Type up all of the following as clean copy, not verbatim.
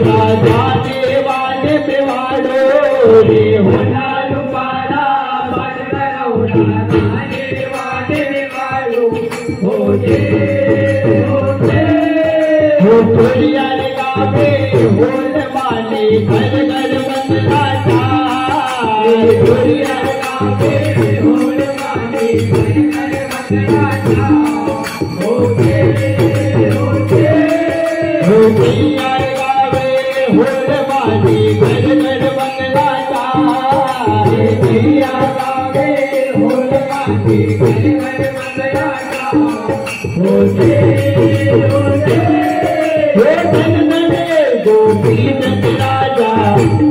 राजा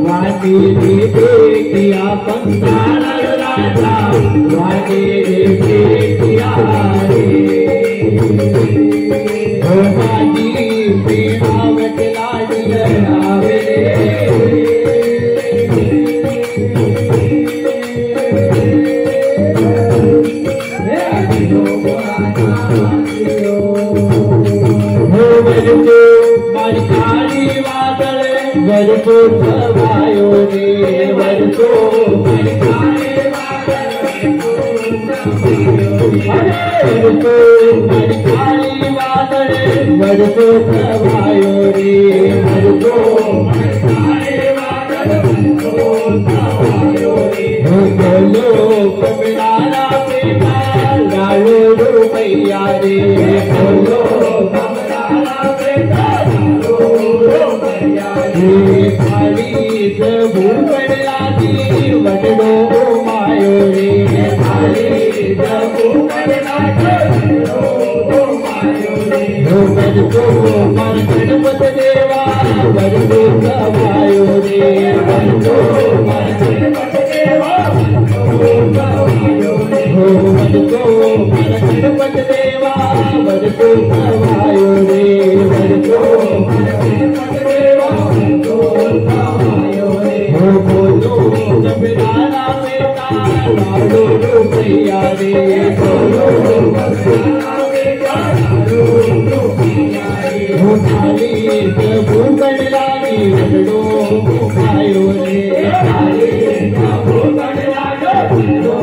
वाणी किया पंसारा वाणी बेटिया रे ओ माजी प्रेमावत लाडल आवे वरसो सवायो रे वरसो मरकारे वादल वरसो सवायो रे वरसो मरकारे वादल बोलो कमलाना प्रेमा लालो रुपैया रे बोलो कमलाना प्रेमा खाली भूगण लागी वडो मायो रे खाली भूगण लागी मायो रे वडो मन गणपत देवा वडो सवायो रे वडो मन गणपत देवा वडो सवायो रे वडो मन गणपत देवा वडो सवायो रे वडो मन गणपत देवा बोलो कमलाना बेटा लाडो रुपैया रे बोलो कमलाना बेटा लाडो रुपैया रे खाली भूगण लागी वडो मायो रे खाली भूगण लागी वडो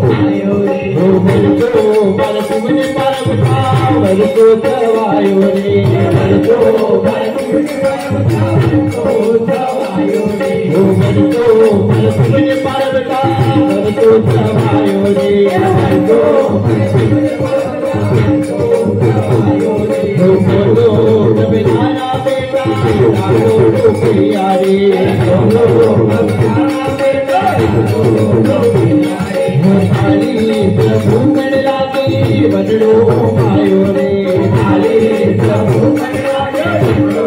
मायो रे वरसो बरसुमन परमता वरसो सवायो रे वरसो बरसुमन परमता वरसो सवायो रे वरसो बरसुमन परमता वरसो सवायो रे वरसो बरसुमन परमता वरसो सवायो रे बोलो कमलाना बेटा लाडो रुपैया रे बोलो कमलाना बेटा लाडो रुपैया रे खाली भूगण लागी वडो मायो रे खाली भूगण लागी वडो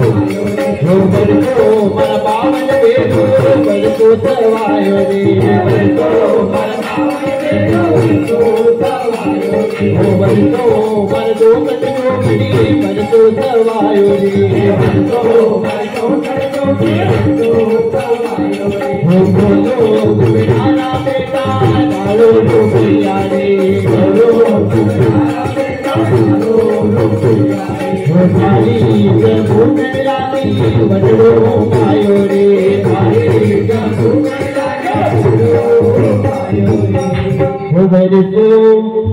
मायो रे वरसो मन पावन बेटो वरसो सवायो रे वरसो मन पावन बेटो वरसो सवायो रे वरसो मन दोकट जोड़ी वरसो सवायो रे वरसो मन दोकट जोड़ी वरसो सवायो रे बोलो कमलाना बेटा लाडो रुपैया रे बोलो कमलाना बेटा लाडो रुपैया रे खाली भूगण लागी वडो मायो रे खाली भूगण लागी वडो मायो रे वरसो